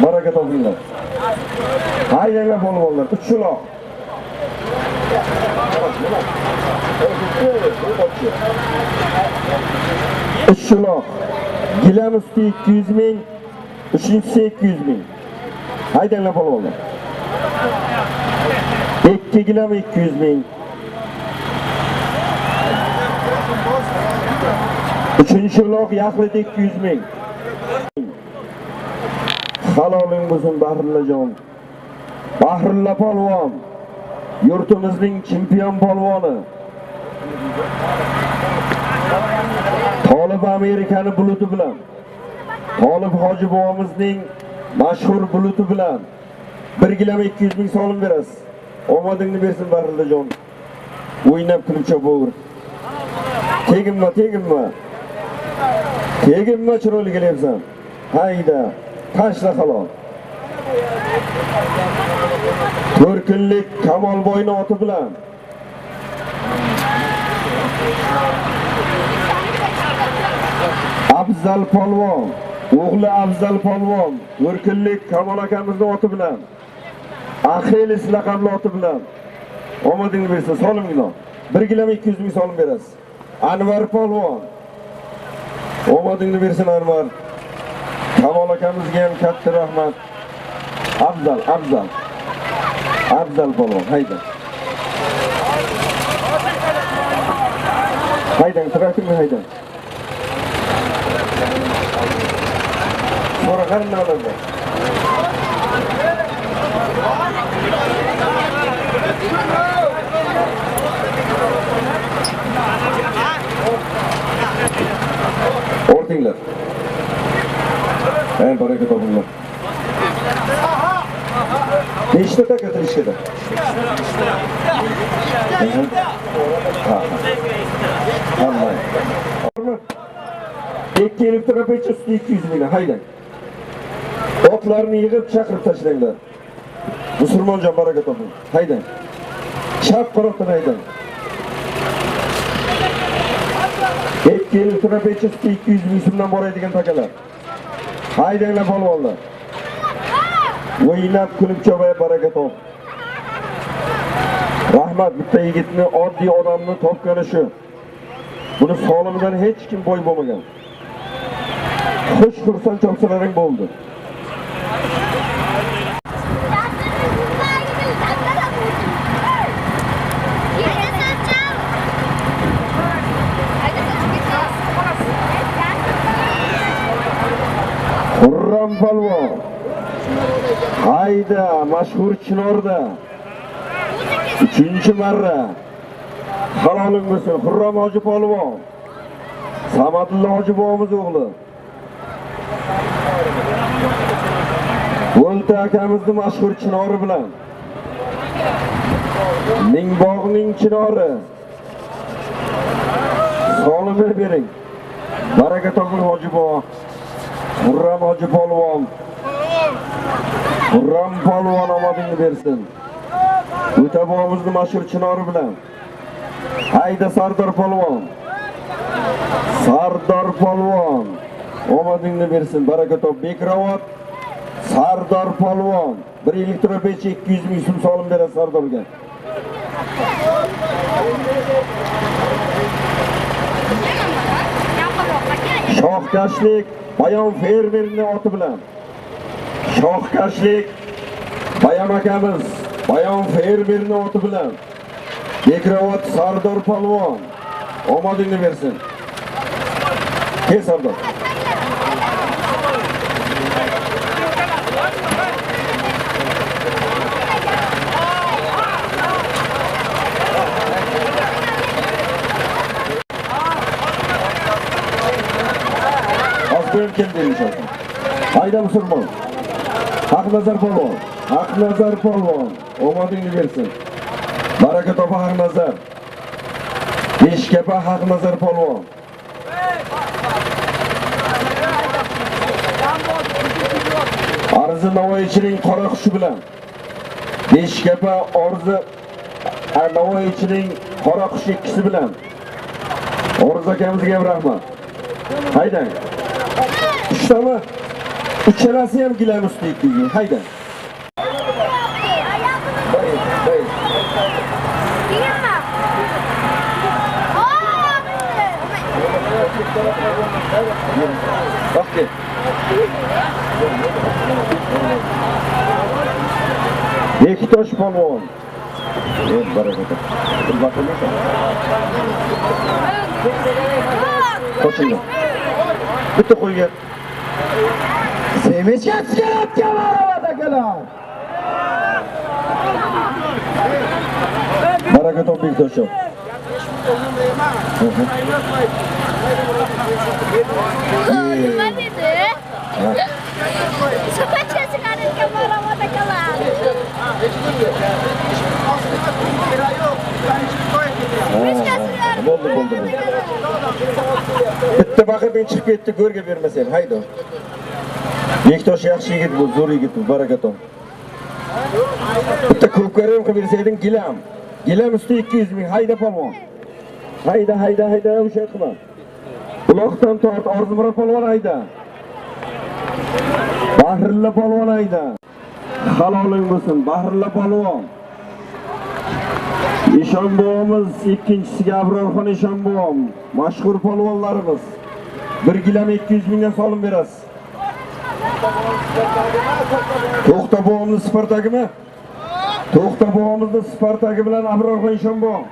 Baraka topinglar. Haydanglar polvonlar, 3 uloq. Üç uloq. Gilam usti 200 ming, uchinchisi 200 ming. Haydanglar polvonlar. 2 gilam 200 ming. Üçüncü uloq yaxlit 200 ming. Haloling bo'lsin Bahrillajon. Bahrilla polvon. Yurtimizning chempion polvoni. Tolib Amerikani buluti bilan, Tolib Hoji bobomizning mashhur buluti bilan 1 gilam 200 ming so'm berasiz. Omadingni bersin Bahrillajon. O'ynab kulib cho'pur. Teginma. Teginma chiroyli kelyapsan. Hayda, tashla halol. 4 kunlik Kamolboyning oti bilan Afzal polvon, o'g'li Afzal polvon, 4 kunlik Kamol akamizning oti bilan Axilis laqabli oti bilan omadingni bersin, soliminglar. 1 gilam 200 ming so'm berasiz. Anvar polvon. Omadingni bersin Anvar. Kamol akamizga ham katta rahmat. Afzal polvon, hayda. Haydang, traktorni haydang. Sonra qarindin oladi. O'rtinglar. Baraka topinglar. Nechta takatirishda? Hamma. 2 elektropecha usti 200 ming, haydang. Otlarni yig'ib chaqirib tashlanglar. Musulmonjon baraka toping. Haydang. Chap qaroqdan haydang. 2 elektropecha usti 200 ming so'mdan boradigan takalar. Haydanglar polvonlar. O'ynab kulib cho'bay baraka top. Rahmat, bitta yigitni, oddiy odamni topgani shu. Buni solimidan hech kim boy bo'lmagan. Xush xursand chopsalaring bo'ldi. Xurram polvon. Hayda, mashhur Chinorda 3-marra. Haloling bo'lsin Xurram Hoji polvon. Samadullo Hoji bobomiz o'g'li. O'lta akamizni mashhur Chinori bilan Mingbog'ning Chinori. Solimni bering. Baraka toping Hoji bobo. Xurram Hoji polvon. Xurram polvon omadingni bersin. O'ta bobomizni mashhur Chinori bilan. Hayda Sardor polvon. Sardor polvon. Omadingni bersin. Baraka top. Bekravot. Sardor polvon. 1 elektropecha 200 ming so'm solim beradi Sardorga. Shohkashlik Bayon fermerning oti bilan. Shohkashlik Bayon akamiz Bayon fermerning oti bilan. Bekravot Sardor polvon. Omadingni bersin. Kel Sardor. Kim deyishadi? Hayda musulmon. Haqnazar polvon. Haqnazar polvon. Omadingni bersin. Baraka topa Haqnazar. Beshkapa Haqnazar polvon. Arzi Navoiychining qora xushi bilan. Beshkapa Arzi Navoiychining qora xushi ikkisi bilan. Arzi akamizga ham rahmat. Haydang. Ushtami? Uchalasi ham gilam usti 200 ming. Hayda. Okey. Bekitosh polvon. Barakata. Qo'shinglar. Bitta qo'yga. Semechkasiga otgan arabadagilar. Barakata Bekitosh. Nima dedi? So'kachasi qarashga boraman akalar. Bo'ldi. Bitta baqibing chiqib ketdi, go'rga bermasang, hayda. Bektosh yaxshi yigit bu, zo'r yigit bu, barakat. Bitta ko'pkaram qilib bersayding, gilam. Gilam usti 200 ming, hayda polvon. Hayda, o'sha qilma. Uloqdan tort, Orzumurod polvon hayda. Bahrilla polvon hayda. Haloling bo'lsin, Bahrilla polvon. Eshonbo'miz ikkinchisiga Abrorxon Eshonbo'm, mashhur polvonlarimiz. Bir gilam 200 mingdan solim berasiz. To'xta bo'miz Spartagimi? To'xta bo'mizni Spartagi bilan Abrorxon Eshonbo'm.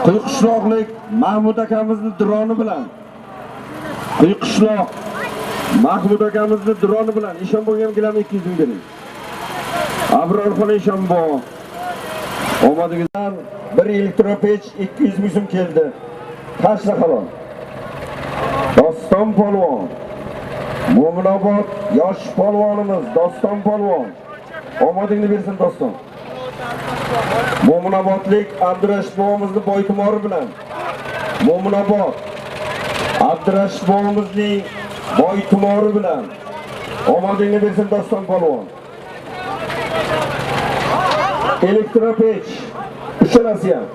Quyqishloqlik Mahmud akamizni droni bilan. Quyqishloq Mahmud akamizni droni bilan Eshonbo'ga ham gilam 200 ming bering. Abrorxon Eshonbo'm. Omadingizdan bir elektropech 200 ming so'm keldi. Tashla qalon. Doston polvon. Mo'minobod yosh polvonimiz Doston polvon. Omadingni bersin Doston. Mo'minobodlik Abdurashid bobomizni boytumori bilan. Mo'minobod Abdurashid bobomizning boytumori bilan. Omadingni bersin Doston polvon. Elektropech uchalasi ham.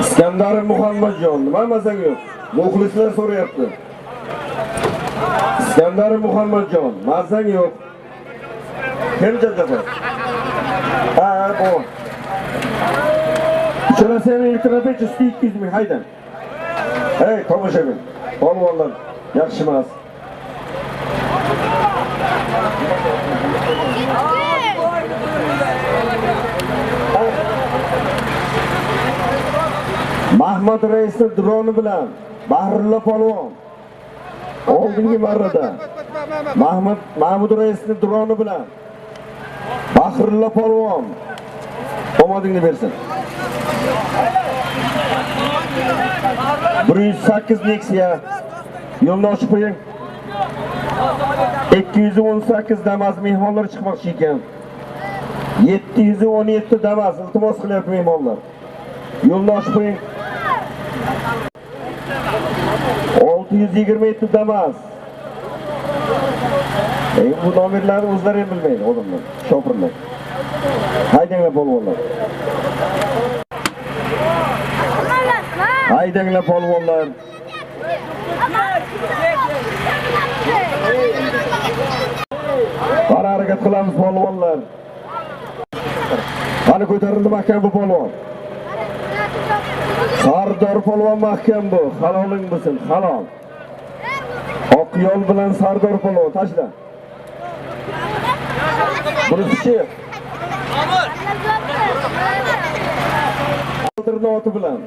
Iskandar Muhammadjon, nima mazang yo'q? Muxlislar so'rayapti. Iskandar Muhammadjon, mazang yo'q. Kim jajaba? Bu. Uchalasi ham elektropech usti 200 ming, haydan. Hey, tomoshabin. Polvonlar yaxshi emas. Mahmud raisning droni bilan Bahrilla polvon. Oldingi marrada Mahmud raisning droni bilan Bahrilla polvon. Omadingni bersin. 108 Nexia yo'lni ochib qo'ying. 218 Damas mehmonlar chiqmoqchi ekan. 717 Damas iltimos qilyapti mehmonlar. Yo'lni ochib qo'ying. 627 Damas. Bu nomerlarni o'zlari ham bilmaydi odamlar, shopirlar. Haydanglar polvonlar. Haydanglar polvonlar. Qara harakat qilamiz polvonlar. Qani ko'tarildi mahkam bu polvon. Sardor polvon mahkam bu. Haloling bo'lsin, halol. Oq yo'l bilan Sardor polvon tashla. Burisi Aldirni bilan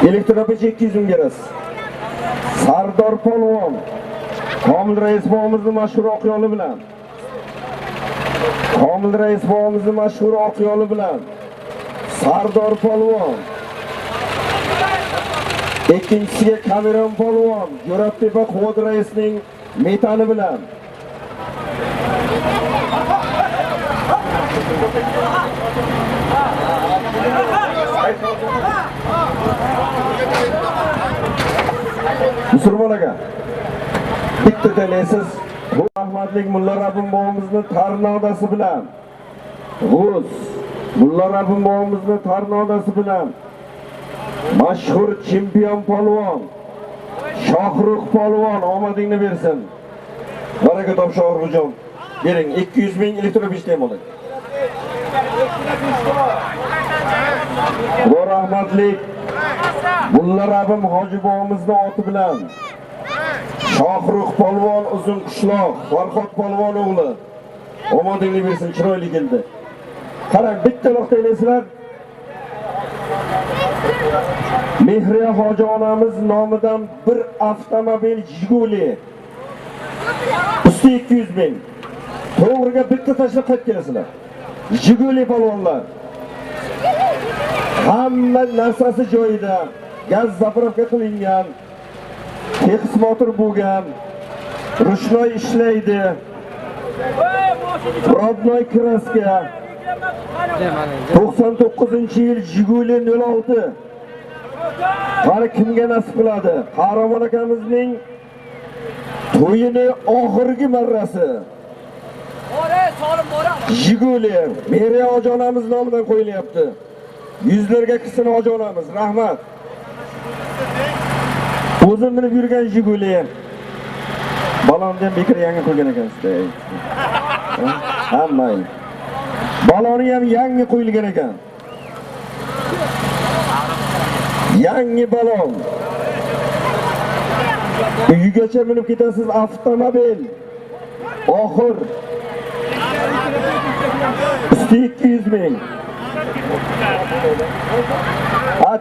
elektropech 200 ming berasiz. Sardor polvon Komil rais bobomizning mashhur oq yo'li bilan. Komil rais bobomizning mashhur oq yo'li bilan Sardor polvon. Ikkinchisiga Kameron polvon Jo'rabtepa Quvvat raisning metani bilan. Musulmon aka, bitta delaysiz, bu Ahmadlik Mulla Rabbim bobomizning tarnodasi bilan G'uz Mulla Rabbim bobomizni tarnodasi bilan mashhur chempion polvon Shohrux polvon omadingni bersin. Baraka top Shohruxjon. Bering 200 ming elektrobishtem oling. Xudo rahmatlik Mulla Rabbim hoji bobomizni oti bilan Shohrux polvon uzun qishloq Farhod polvon o'g'li omadingni bersin, chiroyli keldi. Qarang, bitta nuqtaylasizlar. Mehriya hoji onamiz nomidan bir avtomobil Jiguli. Usti 200 ming. To'g'riga bitta tashlab qaytib kelasizlar. Jiguli polvonlar. Hamma narsasi joyida. Gaz zapravka qilingan. Texs motor bo'lgan. Rushnoy ishlaydi. Rodnoy kraska. 99-yil Jiguli 06. Qani kimga nasib qiladi? Qahramon akamizning to'yini oxirgi marrasi. Jiguli Meriya hoji onamiz nomidan qo'yilyapti. Yuzlarga kirsin hoji onamiz, rahmat. O'zim minib yurgan Jiguli. Balondan bekor yangi qo'ygan ekansiz. Hammang. Baloni ham yangi qo'yilgan ekan. Yangi balon. Uygacha minib ketasiz avtomobil. Oxir. Usti 200 ming.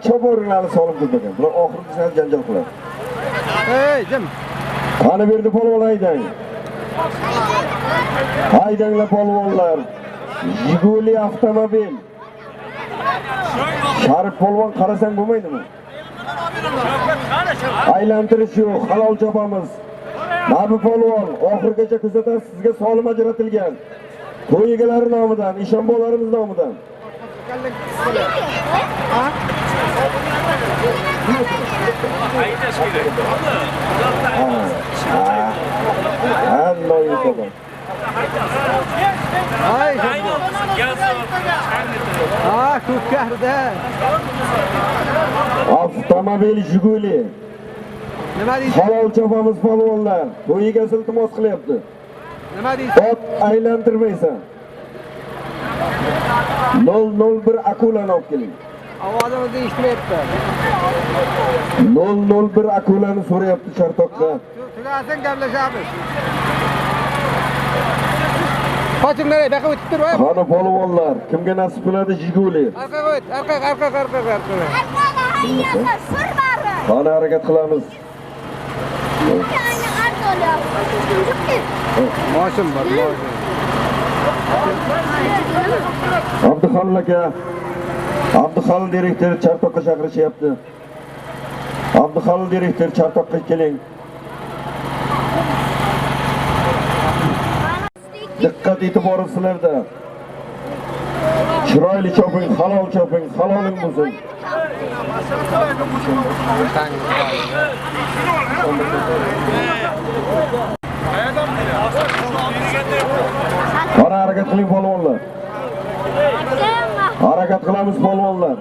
Cho'borini solib turgan. Bular oxirgi sal janjal qiladi. Hey, jim. Qani berdi polvon haydang. Haydanglar polvonlar. Jiguli avtomobil. Sharif polvon qarasang bo'lmaydimi? Aylantirish yo'q, halol chopamiz. Nabi polvon oxirgacha kuzatasiz, sizga solim ajratilgan. To'y egalari nomidan, ishonbolarimiz nomidan. Ko'kkarda. Avtomobil Jiguli. Nima deysiz? Halol chopamiz polvonlar. To'yiga iltimos qilyapti. Nima deysiz? Ot aylantirmaysan. 001 akulani olib keling. Ovozimizni eshitmayapti. 001 akulani so'rayapti Chartoqqa. Tugasin gaplashamiz. Qochinglar, bu yoqqa o'tib tur, voy. Qani polvonlar, kimga nasib qiladi Jiguli? Arqaga o't, arqa. Qani harakat qilamiz. Moshim bor, moshim. Abduxalil aka. Abduxalil direktor Chartoqqa chaqirishyapti. Abduxalil direktor Chartoqqa keling. Diqqat e'tiborim sizlarda. Chiroyli choping, halol choping, haloling bo'lsin. Qara harakat qiling polvonlar. Harakat qilamiz polvonlar.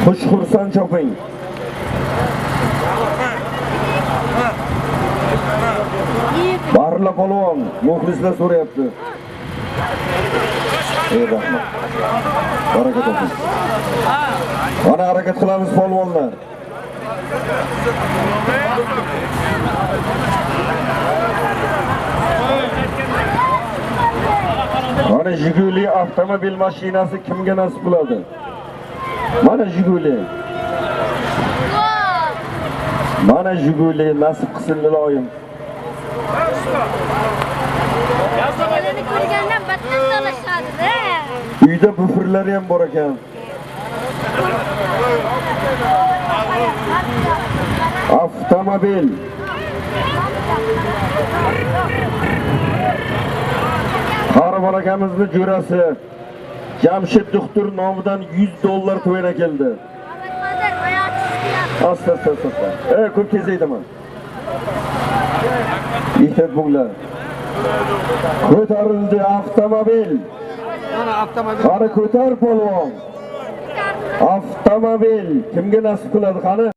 Xushxursand choping. Barla polvon, muxlislar so'rayapti. Ey rahmat. Harakat qiling. Qani harakat qilamiz polvonlar. Mana Jiguli avtomobil mashinasi kimga nasib qiladi? Mana Jiguli. Mana Jiguli nasib qilsin iloyim. Beni ko'rgandan battar talashadi. Uyda bufirlari ham bor ekan. Avtomobil. Qahramon akamizni jo'rasi Jamshid doktor nomidan $100 to'yina keldi. Asta. Ko'p kezaydiman. Ehtiyot bo'linglar. Ko'tarildi avtomobil. Ana avtomobil. Qani ko'tar polvon. Avtomobil kimga nasib qiladi qani?